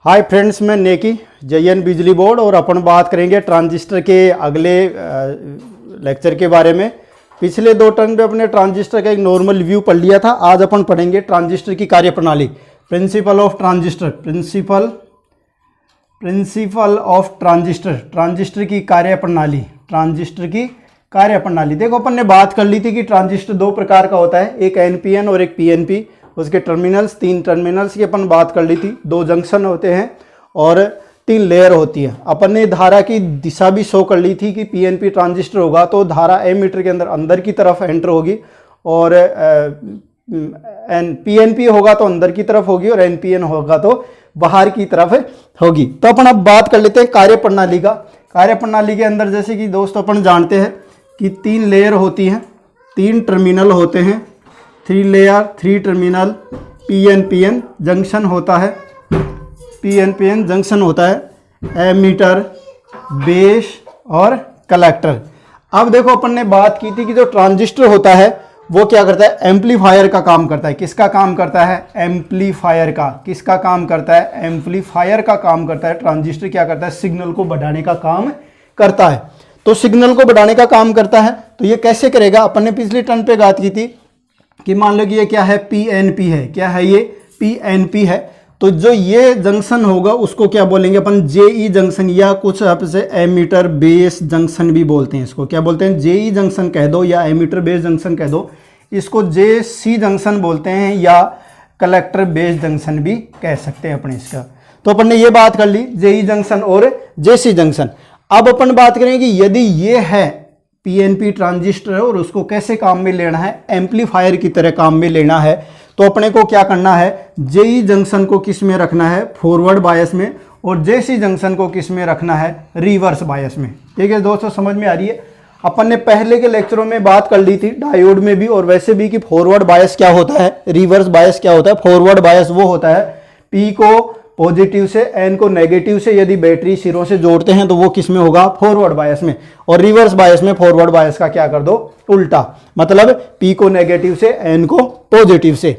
Hi friends, मैं नेकी जयन बिजली बोर्ड और अपन बात करेंगे ट्रांजिस्टर के अगले लेक्चर के बारे में। पिछले 2 टर्म पे अपने ट्रांजिस्टर का एक नॉर्मल व्यू पढ़ लिया था। आज अपन पढ़ेंगे ट्रांजिस्टर की कार्यप्रणाली, principle of transistor, principle of transistor, transistor की कार्यप्रणाली, ट्रांजिस्टर की कार्यप्रणाली। देखो अपन ने बात कर ली थी कि ट्रांजिस्टर 2 प्रकार का होता है, एक एनपीएन और एक पीएनपी। उसके टर्मिनल्स, 3 टर्मिनल्स की अपन बात कर ली थी, 2 जंक्शन होते हैं और 3 लेयर होती है। अपन ने धारा की दिशा भी शो कर ली थी कि पीएनपी ट्रांजिस्टर होगा तो धारा एमीटर के अंदर की तरफ एंटर होगी और पीएनपी होगा तो अंदर की तरफ होगी और एनपीएन होगा तो बाहर की तरफ होगी। तो अपन अब बात कर लेते हैं कार्यप्रणाली का। कार्यप्रणाली के अंदर जैसे कि दोस्तों अपन जानते हैं कि 3 लेयर होती हैं, 3 टर्मिनल होते हैं, 3 लेयर, 3 टर्मिनल, पीएनपीएन जंक्शन होता है, पीएनपीएन जंक्शन होता है, एमीटर, बेस और कलेक्टर। अब देखो अपन ने बात की थी कि जो ट्रांजिस्टर होता है वो क्या करता है, एम्पलीफायर का काम करता है। किसका काम करता है? एम्पलीफायर का। किसका काम करता है? एम्पलीफायर का काम करता है। ट्रांजिस्टर क्या करता है? सिग्नल को बढ़ाने का काम करता है। तो सिग्नल को बढ़ाने का काम करता है तो ये कैसे करेगा? अपन ने पिछले टर्म पे बात की थी कि मान लो कि ये क्या है, पीएनपी है। क्या है ये? पीएनपी है। तो जो ये जंक्शन होगा उसको क्या बोलेंगे अपन? जेई जंक्शन, या कुछ आपसे एमीटर बेस जंक्शन भी बोलते हैं। इसको क्या बोलते हैं? जेई जंक्शन कह दो या एमीटर बेस जंक्शन कह दो। इसको जेसी जंक्शन बोलते हैं या कलेक्टर बेस जंक्शन भी कह सकते हैं अपन इसका। तो अपन ने ये बात कर ली, जेई जंक्शन और जेसी जंक्शन। अब अपन बात करेंगे कि यदि ये है पीएनपी ट्रांजिस्टर और उसको कैसे काम में लेना है, एम्पलीफायर की तरह काम में लेना है, तो अपने को क्या करना है? जेई जंक्शन को किस में रखना है? फॉरवर्ड बायस में, और जेसी जंक्शन को किस में रखना है? रिवर्स बायस में। ठीक है दोस्तों, समझ में आ रही है? अपन ने पहले के लेक्चरों में बात कर ली थी डायोड में भी और वैसे भी कि फॉरवर्ड बायस क्या होता है, रिवर्स बायस क्या होता है। फॉरवर्ड बायस वो होता है पी को पॉजिटिव से, एन को नेगेटिव से यदि बैटरी सिरों से जोड़ते हैं तो वो किस में होगा? फॉरवर्ड बायस में। और रिवर्स बायस में फॉरवर्ड बायस का क्या कर दो? उल्टा, मतलब पी को नेगेटिव से, एन को पॉजिटिव से।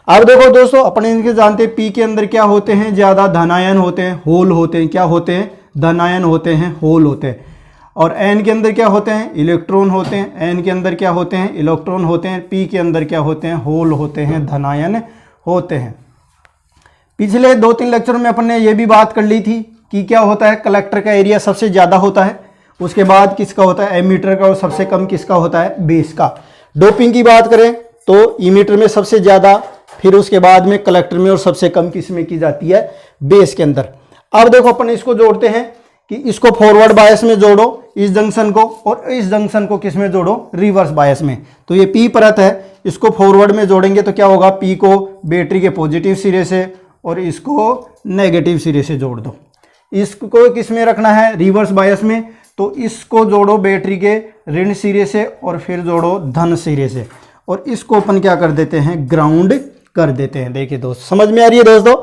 अब देखो दोस्तों, अपने इनके जानते हैं पी के अंदर क्या होते हैं? ज्यादा धनायन होते हैं, होल होते हैं। क्या होते हैं? धनायन होते हैं, होल होते हैं। और एन के अंदर क्या होते हैं? इलेक्ट्रॉन होते हैं। एन के अंदर क्या होते हैं? इलेक्ट्रॉन होते हैं। पी के अंदर क्या होते हैं? होल होते हैं, धनायन होते हैं। पिछले 2-3 लेक्चर में अपन ने ये भी बात कर ली थी कि क्या होता है, कलेक्टर का एरिया सबसे ज़्यादा होता है, उसके बाद किसका होता है? एमीटर का, और सबसे कम किसका होता है? बेस का। डोपिंग की बात करें तो इमीटर में सबसे ज़्यादा, फिर उसके बाद में कलेक्टर में, और सबसे कम किस में की जाती है? बेस के अंदर। अब देखो अपन इसको जोड़ते हैं कि इसको फॉरवर्ड बायस में जोड़ो इस जंक्शन को, और इस जंक्शन को किस में जोड़ो? रिवर्स बायस में। तो ये पी परत है, इसको फॉरवर्ड में जोड़ेंगे तो क्या होगा? पी को बैटरी के पॉजिटिव सिरे से और इसको नेगेटिव सिरे से जोड़ दो। इसको किस में रखना है? रिवर्स बायस में। तो इसको जोड़ो बैटरी के ऋण सिरे से और फिर जोड़ो धन सिरे से, और इसको अपन क्या कर देते हैं? ग्राउंड कर देते हैं। देखिए दोस्त, समझ में आ रही है दोस्तों?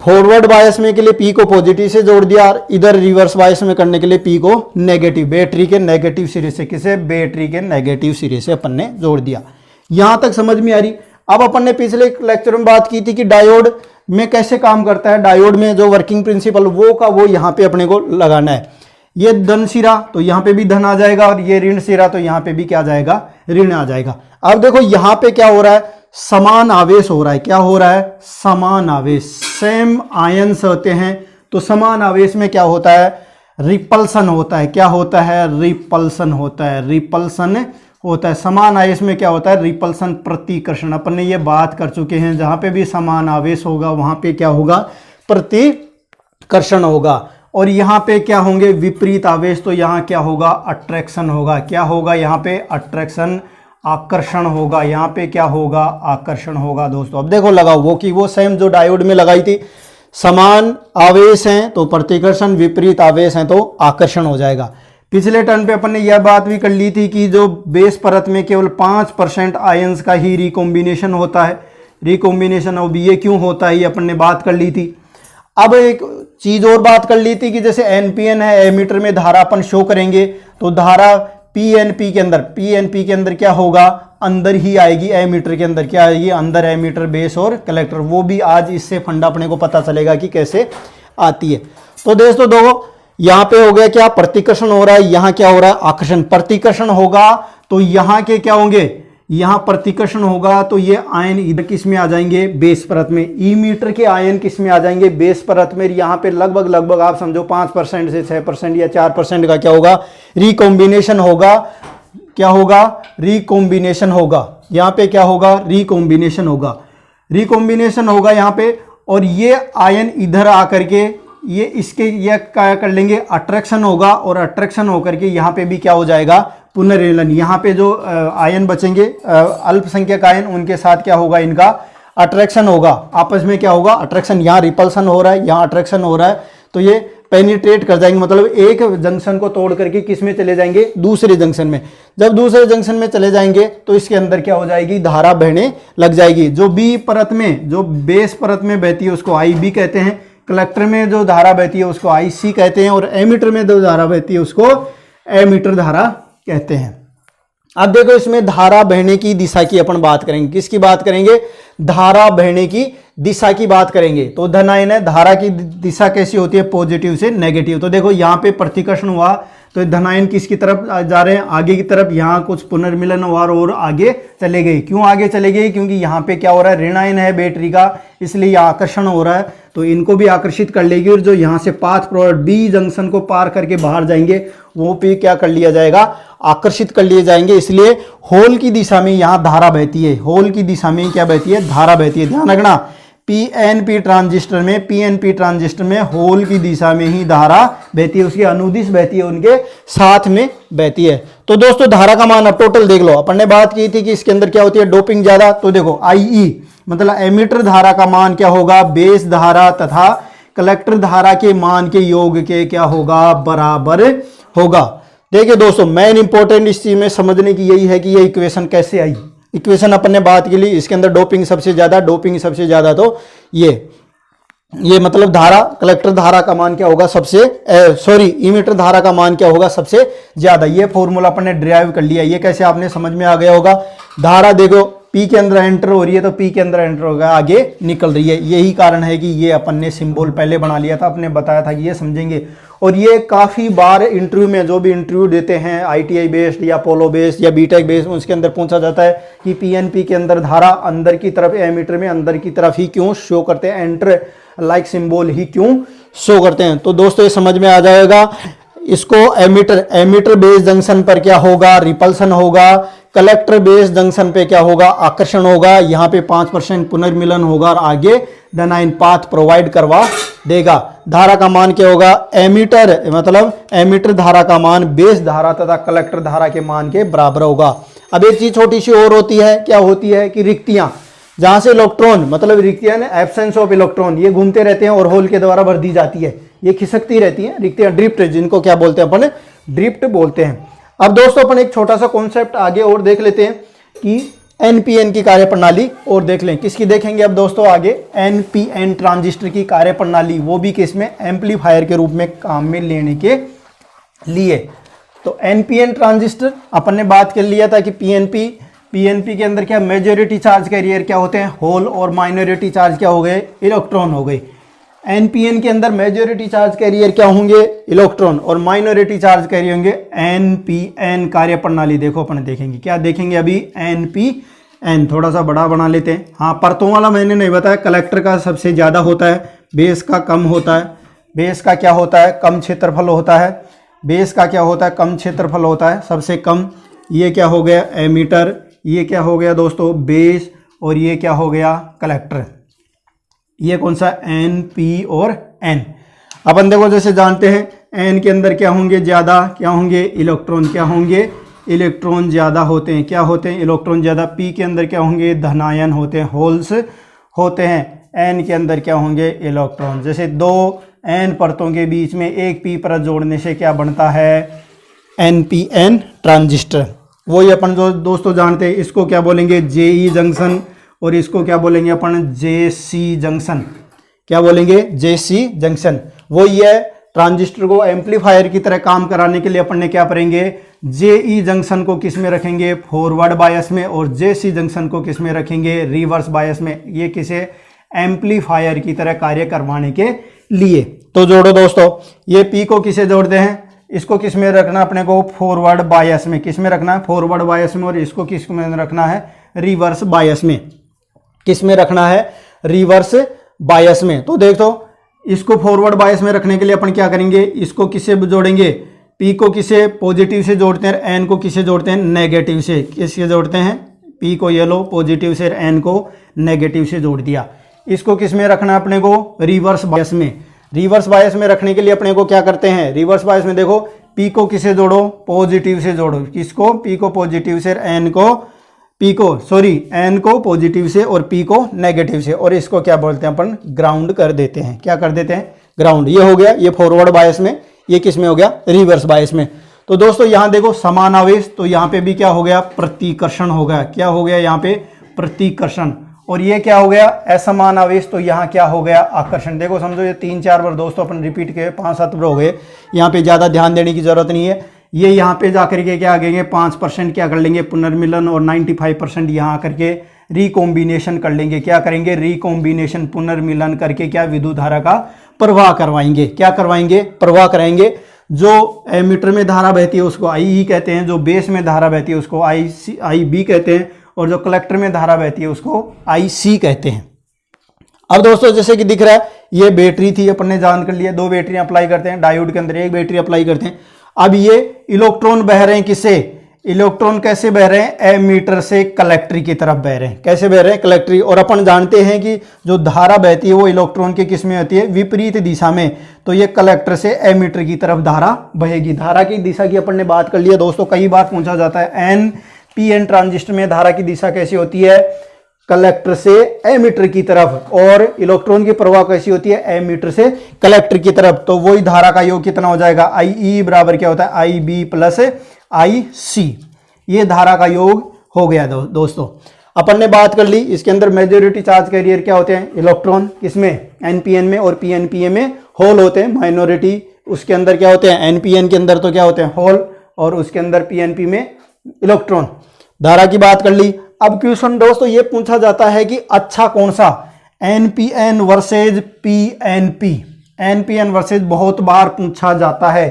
फॉरवर्ड बायस में के लिए पी को पॉजिटिव से जोड़ दिया और इधर रिवर्स बायस में करने के लिए पी को नेगेटिव, बैटरी के नेगेटिव सिरे से, किसे? बैटरी के नेगेटिव सिरे से अपन ने जोड़ दिया। यहां तक समझ में आ रही? अब अपन ने पिछले लेक्चर में बात की थी कि डायोड में कैसे काम करता है। डायोड में जो वर्किंग प्रिंसिपल वो यहाँ पे अपने को लगाना है। ये धन सिरा तो यहाँ पे भी धन आ जाएगा, और ये ऋण सिरा तो यहाँ पे भी क्या आ जाएगा? ऋण आ जाएगा। अब देखो यहाँ पे क्या हो रहा है? समान आवेश हो रहा है। क्या हो रहा है? समान आवेश। सेम आयंस होते हैं तो समान आवेश में क्या होता है? रिपल्सन होता है। क्या होता है? रिपल्सन होता है, रिपल्सन होता है। समान आवेश में क्या होता है? रिपल्सन, प्रतिकर्षण। अपन ने ये बात कर चुके हैं, जहां पे भी समान आवेश होगा वहां पे क्या होगा? प्रतिकर्षण होगा। और यहाँ पे क्या होंगे? विपरीत आवेश, तो यहाँ क्या होगा? अट्रैक्शन होगा। क्या होगा? यहाँ पे अट्रैक्शन, आकर्षण होगा। यहाँ पे क्या होगा? आकर्षण होगा। दोस्तों अब देखो लगाओ वो कि वो सेम जो डायोड में लगाई थी, समान आवेश हैं तो प्रतिकर्षण, विपरीत आवेश हैं तो आकर्षण हो जाएगा। पिछले टर्न पे अपन ने यह बात भी कर ली थी कि जो बेस परत में केवल 5% आयंस का ही रिकॉम्बिनेशन होता है। रिकॉम्बिनेशन, अब ये क्यों होता है ये अपन ने बात कर ली थी। अब एक चीज और बात कर ली थी कि जैसे एनपीएन है, एमीटर में धारा अपन शो करेंगे तो धारा पीएनपी के अंदर, पीएनपी के अंदर क्या होगा, अंदर ही आएगी एमीटर के अंदर, क्या आएगी अंदर एमीटर, बेस और कलेक्टर। वो भी आज इससे फंडा अपने को पता चलेगा कि कैसे आती है। तो दोस्तों दो यहाँ पे हो गया क्या, प्रतिकर्षण हो रहा है, यहाँ क्या हो रहा है, आकर्षण। प्रतिकर्षण होगा तो यहाँ के क्या होंगे, यहाँ प्रतिकर्षण होगा तो ये आयन इधर किस में आ जाएंगे, बेस परत में। ई मीटर के आयन किस में आ जाएंगे, बेस परत में। यहाँ पे लगभग आप समझो 5% से 6% या 4% का क्या होगा, रिकॉम्बिनेशन होगा। क्या होगा, रिकॉम्बिनेशन होगा। यहाँ पे क्या होगा, रिकॉम्बिनेशन होगा, रिकॉम्बिनेशन होगा यहाँ पे। और ये आयन इधर आकर के ये इसके ये क्या कर लेंगे, अट्रैक्शन होगा, और अट्रैक्शन होकर के यहाँ पे भी क्या हो जाएगा, पुनर्मिलन। यहाँ पे जो आयन बचेंगे अल्पसंख्यक आयन, उनके साथ क्या होगा, इनका अट्रैक्शन होगा, आपस में क्या होगा, अट्रैक्शन। यहाँ रिपल्सन हो रहा है, यहाँ अट्रैक्शन हो रहा है, तो ये पेनिट्रेट कर जाएंगे, मतलब एक जंक्शन को तोड़ करके किस में चले जाएंगे, दूसरे जंक्शन में। जब दूसरे जंक्शन में चले जाएंगे तो इसके अंदर क्या हो जाएगी, धारा बहने लग जाएगी। जो बी परत में, जो बेस परत में बहती है उसको आई बी कहते हैं, कलेक्टर में जो धारा बहती है उसको आई सी कहते हैं, और एमीटर में जो धारा बहती है उसको एमीटर धारा कहते हैं। अब देखो इसमें धारा बहने की दिशा की अपन बात करेंगे। किसकी बात करेंगे, धारा बहने की दिशा की बात करेंगे। तो धन आयन है, धारा की दिशा कैसी होती है, पॉजिटिव से नेगेटिव। तो देखो यहाँ पे प्रतिकर्षण हुआ तो धन आयन किसकी तरफ जा रहे हैं, आगे की तरफ। यहाँ कुछ पुनर्मिलन हुआ और आगे चले गए। क्यों आगे चले गए, क्योंकि यहाँ पे क्या हो रहा है, ऋण आयन है बैटरी का, इसलिए आकर्षण हो रहा है, तो इनको भी आकर्षित कर लेगी। और जो यहाँ से पाथ प्रोडक्ट बी जंक्शन को पार करके बाहर जाएंगे वो भी क्या कर लिया जाएगा, आकर्षित कर लिए जाएंगे। इसलिए होल की दिशा में यहाँ धारा बहती है, होल की दिशा में क्या बहती है, धारा बहती है। ध्यान रखना, पीएनपी ट्रांजिस्टर में, पीएनपी ट्रांजिस्टर में होल की दिशा में ही धारा बहती है, उसकी अनुदिश बहती है, उनके साथ में बहती है। तो दोस्तों धारा का मान अब टोटल देख लो। अपन ने बात की थी कि इसके अंदर क्या होती है, डोपिंग ज्यादा। तो देखो आईई मतलब एमीटर धारा का मान क्या होगा, बेस धारा तथा कलेक्टर धारा के मान के योग के क्या होगा, बराबर होगा। देखिए दोस्तों मेन इंपॉर्टेंट इस चीज में समझने की यही है कि ये इक्वेशन कैसे आई। इक्वेशन अपन ने बात के लिए, इसके अंदर डोपिंग सबसे ज्यादा, डोपिंग सबसे ज्यादा, तो ये मतलब धारा, कलेक्टर धारा का मान क्या होगा सबसे, इमीटर धारा का मान क्या होगा सबसे ज्यादा। ये फॉर्मूला अपन ने ड्राइव कर लिया। ये कैसे आपने समझ में आ गया होगा। धारा देखो पी के अंदर एंटर हो रही है तो पी के अंदर एंटर होगा, आगे निकल रही है। यही कारण है कि ये अपन ने सिंबल पहले बना लिया था, आपने बताया था कि ये समझेंगे। और ये काफ़ी बार इंटरव्यू में, जो भी इंटरव्यू देते हैं आईटीआई बेस्ड या पोलो बेस्ड या बीटेक बेस्ड, उसके अंदर पूछा जाता है कि पीएनपी के अंदर धारा अंदर की तरफ, एमीटर में अंदर की तरफ ही क्यों शो करते हैं, एंटर लाइक सिंबल ही क्यों शो करते हैं। तो दोस्तों ये समझ में आ जाएगा। इसको एमीटर बेस जंक्शन पर क्या होगा, रिपल्सन होगा। कलेक्टर बेस जंक्शन पे क्या होगा, आकर्षण होगा। यहाँ पे 5% पुनर्मिलन होगा और आगे धन आयन पाथ प्रोवाइड करवा देगा। धारा का मान क्या होगा, एमीटर मतलब एमीटर धारा का मान बेस धारा तथा कलेक्टर धारा के मान के बराबर होगा। अब एक चीज छोटी सी और होती है, क्या होती है कि रिक्तियां, जहां से इलेक्ट्रॉन मतलब रिक्तियां एब्सेंस ऑफ इलेक्ट्रॉन, ये घूमते रहते हैं और होल के द्वारा भर दी जाती है, ये खिसकती रहती है रिक्तियां, ड्रिफ्ट, जिनको क्या बोलते हैं अपन, ड्रिफ्ट बोलते हैं। अब दोस्तों अपन एक छोटा सा कॉन्सेप्ट आगे और देख लेते हैं कि एनपीएन की कार्यप्रणाली और देख लें। किसकी देखेंगे अब दोस्तों आगे, एनपीएन ट्रांजिस्टर की कार्यप्रणाली, वो भी किसमें, एम्पलीफायर के रूप में काम में लेने के लिए। तो एनपीएन ट्रांजिस्टर अपन ने बात कर लिया था कि पीएनपी के अंदर क्या मेजॉरिटी चार्ज कैरियर क्या होते हैं, होल, और माइनॉरिटी चार्ज क्या हो गए, इलेक्ट्रॉन हो गए। एनपीएन के अंदर मेजॉरिटी चार्ज कैरियर क्या होंगे, इलेक्ट्रॉन, और माइनॉरिटी चार्ज कैरियर होंगे एनपीएन कार्यप्रणाली। देखो अपन देखेंगे, क्या देखेंगे अभी, एनपीएन थोड़ा सा बड़ा बना लेते हैं। हाँ, परतों वाला मैंने नहीं बताया, कलेक्टर का सबसे ज़्यादा होता है, बेस का कम होता है। बेस का क्या होता है, कम क्षेत्रफल होता है। बेस का क्या होता है, कम क्षेत्रफल होता है, सबसे कम। ये क्या हो गया, एमीटर, ये क्या हो गया दोस्तों, बेस, और ये क्या हो गया, कलेक्टर। ये कौन सा, एन, पी और एन। अपन देखो जैसे जानते हैं एन के अंदर क्या होंगे, ज़्यादा क्या होंगे, इलेक्ट्रॉन, क्या होंगे, इलेक्ट्रॉन ज़्यादा होते हैं, क्या होते हैं, इलेक्ट्रॉन ज़्यादा। पी के अंदर क्या होंगे, धनायन होते हैं, होल्स होते हैं। एन के अंदर क्या होंगे, इलेक्ट्रॉन। जैसे दो एन परतों के बीच में एक पी परत जोड़ने से क्या बनता है, एनपीएन ट्रांजिस्टर। वही अपन जो दोस्तों जानते हैं, इसको क्या बोलेंगे, जेई जंक्शन, और इसको क्या बोलेंगे अपन, जेसी जंक्शन। क्या बोलेंगे, जेसी जंक्शन, वही है। ट्रांजिस्टर को एम्पलीफायर की तरह काम कराने के लिए अपन ने क्या करेंगे, JE जंक्शन को किस में रखेंगे, फॉरवर्ड बायस में, और JC जंक्शन को किस में रखेंगे, रिवर्स बायस में। ये किसे एम्पलीफायर की तरह कार्य करवाने के लिए। तो जोड़ो दोस्तों, ये P को किसे जोड़ते हैं, इसको किस में रखना अपने को, फॉरवर्ड बायस में। किस में रखना है, फॉरवर्ड बायस में, और इसको किस में रखना है, रिवर्स बायस में। किस में रखना है, रिवर्स बायस में। तो देखो इसको फॉरवर्ड बायस में रखने के लिए अपन क्या करेंगे, इसको किससे जोड़ेंगे, P को किसे पॉजिटिव से जोड़ते हैं, N को किसे जोड़ते हैं, नेगेटिव से। किससे जोड़ते हैं, P को ये लो पॉजिटिव से, N को नेगेटिव से जोड़ दिया। इसको किस में रखना है अपने को, रिवर्स बायस में। रिवर्स बायस में रखने के लिए अपने को क्या करते हैं, रिवर्स बायस में देखो P को किसे जोड़ो, पॉजिटिव से जोड़ो। किसको, P को पॉजिटिव से, N को पॉजिटिव से और P को नेगेटिव से, और इसको क्या बोलते हैं अपन, ग्राउंड कर देते हैं। क्या कर देते हैं, ग्राउंड। ये हो गया, ये फॉरवर्ड बायस में, ये किस में हो गया, रिवर्स बायस में। तो दोस्तों यहां देखो समान आवेश, तो यहां पे भी क्या हो गया, प्रतिकर्षण हो गया। क्या हो गया यहाँ पे, प्रतिकर्षण। और ये क्या हो गया, असमान आवेश, तो यहाँ क्या हो गया, आकर्षण। देखो समझो ये 3-4 बार दोस्तों अपन रिपीट किए, 5-7 बार हो गए, यहाँ पे ज्यादा ध्यान देने की जरूरत नहीं है। ये यहाँ पे जाकर के क्या करेंगे, 5% क्या कर लेंगे, पुनर्मिलन, और 95% यहाँ आकर के रिकॉम्बिनेशन कर लेंगे। क्या करेंगे, रिकॉम्बिनेशन, पुनर्मिलन करके क्या विद्युत धारा का प्रवाह करवाएंगे। क्या करवाएंगे, प्रवाह कराएंगे। जो एमीटर में धारा बहती है उसको IE कहते हैं, जो बेस में धारा बहती है उसको IB कहते हैं, और जो कलेक्टर में धारा बहती है उसको IC कहते हैं। अब दोस्तों जैसे कि दिख रहा है, ये बैटरी थी, अपन ने जान कर लिया, 2 बैटरी अप्लाई करते हैं, डायोड के अंदर 1 बैटरी अप्लाई करते हैं। अब ये इलेक्ट्रॉन बह रहे हैं किससे, इलेक्ट्रॉन कैसे बह रहे हैं, एमीटर से कलेक्टर की तरफ बह रहे हैं। कैसे बह रहे हैं, कलेक्टर। और अपन जानते हैं कि जो धारा बहती है वो इलेक्ट्रॉन के किस में होती है, विपरीत दिशा में। तो ये कलेक्टर से एमीटर की तरफ धारा बहेगी। धारा की दिशा की अपन ने बात कर लिया दोस्तों, कई बार पूछा जाता है, NPN ट्रांजिस्टर में धारा की दिशा कैसी होती है, कलेक्टर से एमीटर की तरफ, और इलेक्ट्रॉन की प्रवाह कैसी होती है, एमीटर से कलेक्टर की तरफ। तो वही धारा का योग कितना हो जाएगा, IE बराबर क्या होता है, IB प्लस IC। ये धारा का योग हो गया दोस्तों। अपन ने बात कर ली, इसके अंदर मेजॉरिटी चार्ज कैरियर क्या होते हैं, इलेक्ट्रॉन। किसमें, NPN में, और PNPA में होल होते हैं। माइनॉरिटी उसके अंदर क्या होते हैं, NPN के अंदर तो क्या होते हैं, होल, और उसके अंदर PNP में इलेक्ट्रॉन। धारा की बात कर ली। अब क्वेश्चन दोस्तों ये पूछा जाता है कि अच्छा कौन सा, NPN versus PNP। NPN versus बहुत बार पूछा जाता है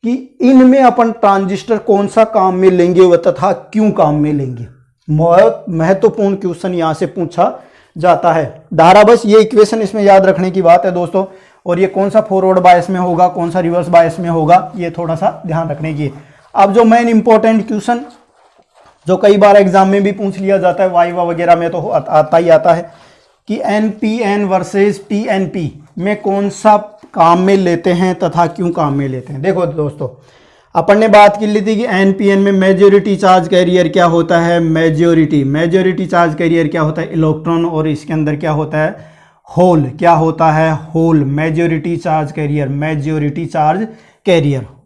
कि इनमें अपन ट्रांजिस्टर कौन सा काम में लेंगे व तथा क्यों काम में लेंगे। बहुत महत्वपूर्ण क्वेश्चन यहां से पूछा जाता है। धारा, बस ये इक्वेशन इसमें याद रखने की बात है दोस्तों। और ये कौन सा फॉरवर्ड बायस में होगा, कौन सा रिवर्स बायस में होगा, ये थोड़ा सा ध्यान रखने की। अब जो मेन इंपॉर्टेंट क्वेश्चन जो कई बार एग्जाम में भी पूछ लिया जाता है, वाइवा वगैरह में तो आता ही आता है कि NPN वर्सेस PNP में कौन सा काम में लेते हैं तथा क्यों काम में लेते हैं। देखो दोस्तों, अपन ने बात की ली थी कि NPN में मेजॉरिटी चार्ज कैरियर क्या होता है, मेजॉरिटी चार्ज कैरियर क्या होता है, इलेक्ट्रॉन, और इसके अंदर क्या होता है, होल। क्या होता है, होल। मेजॉरिटी चार्ज कैरियर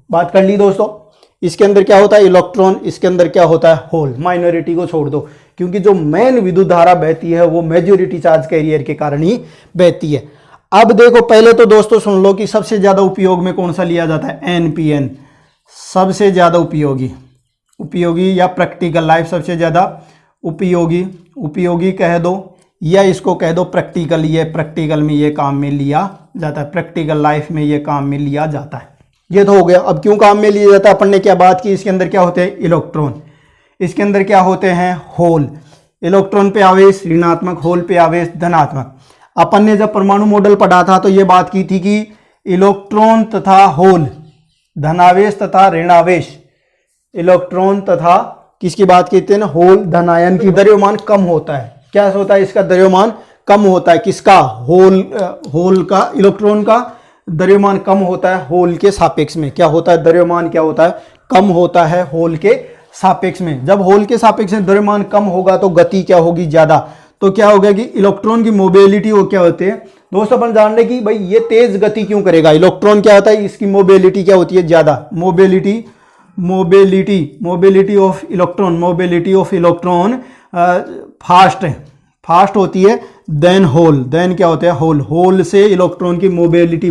बात कर ली दोस्तों। इसके अंदर क्या होता है, इलेक्ट्रॉन, इसके अंदर क्या होता है, होल। माइनॉरिटी को छोड़ दो, क्योंकि जो मेन विद्युत धारा बहती है वो मेजॉरिटी चार्ज कैरियर के कारण ही बहती है। अब देखो, पहले तो दोस्तों सुन लो कि सबसे ज्यादा उपयोग में कौन सा लिया जाता है, NPN। सबसे ज्यादा उपयोगी या प्रैक्टिकल लाइफ, सबसे ज्यादा उपयोगी कह दो, या इसको कह दो प्रैक्टिकल। ये प्रैक्टिकल में ये काम में लिया जाता है, प्रैक्टिकल लाइफ में ये काम में लिया जाता है। ये तो हो गया। अब क्यों काम में लिया जाता है, अपन ने क्या बात की, इसके अंदर क्या होते हैं, इलेक्ट्रॉन, इसके अंदर क्या होते हैं, होल। इलेक्ट्रॉन पे आवेश ऋणात्मक, होल पे आवेश धनात्मक। अपन ने जब परमाणु मॉडल पढ़ा था तो ये बात की थी कि इलेक्ट्रॉन तथा होल, धनावेश तथा ऋणावेश, इलेक्ट्रॉन तथा किसकी बात की थी ना, होल धनायन की द्रव्यमान कम होता है। क्या होता है, इसका द्रव्यमान कम होता है। किसका, होल का, इलेक्ट्रॉन का द्रव्यमान कम होता है होल के सापेक्ष में। क्या होता है, द्रव्यमान क्या होता है, कम होता है होल के सापेक्ष में। जब होल के सापेक्ष में द्रव्यमान कम होगा तो गति क्या होगी, ज्यादा। तो क्या होगा कि इलेक्ट्रॉन की मोबिलिटी वो क्या होते हैं दोस्तों, अपन जान रहे कि भाई ये तेज गति क्यों करेगा। इलेक्ट्रॉन क्या होता है, इसकी मोबिलिटी क्या होती है, ज्यादा। मोबिलिटी ऑफ इलेक्ट्रॉन फास्ट होती है देन होल। देन क्या होता है, होल से इलेक्ट्रॉन की मोबिलिटी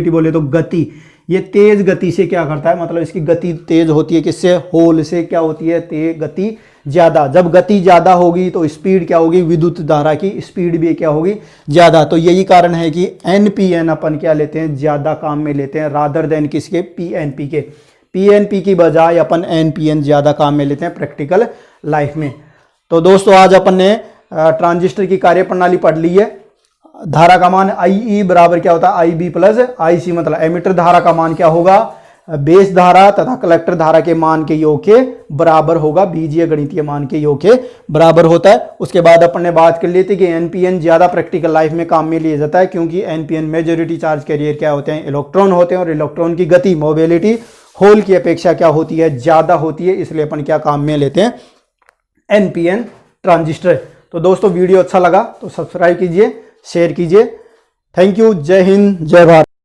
बोले तो गति, ये तेज गति से क्या करता है, मतलब इसकी गति तेज होती है, किससे, होल से क्या होती है, तेज गति ज़्यादा। जब गति ज़्यादा होगी तो स्पीड क्या होगी, विद्युत धारा की स्पीड भी क्या होगी, ज़्यादा। तो यही कारण है कि NPN अपन क्या लेते हैं, ज़्यादा काम में लेते हैं, रादर देन किसके, PNP के। PNP की बजाय अपन NPN ज़्यादा काम में लेते हैं प्रैक्टिकल लाइफ में। तो दोस्तों आज अपन ने ट्रांजिस्टर की कार्यप्रणाली पढ़ ली है। धारा का मान IE बराबर क्या होता है, IB प्लस IC, मतलब एमिटर धारा का मान क्या होगा, बेस धारा तथा कलेक्टर धारा के मान के योग के बराबर होगा, बीजीय गणितीय मान के योग के बराबर होता है। उसके बाद अपन ने बात कर ली थी कि NPN ज़्यादा प्रैक्टिकल लाइफ में काम में लिया जाता है, क्योंकि NPN मेजॉरिटी चार्ज कैरियर क्या होते हैं, इलेक्ट्रॉन होते हैं, और इलेक्ट्रॉन की गति मोबिलिटी होल की अपेक्षा क्या होती है, ज़्यादा होती है, इसलिए अपन क्या काम में लेते हैं, NPN ट्रांजिस्टर। तो दोस्तों वीडियो अच्छा लगा तो सब्सक्राइब कीजिए, शेयर कीजिए। थैंक यू, जय हिंद, जय भारत।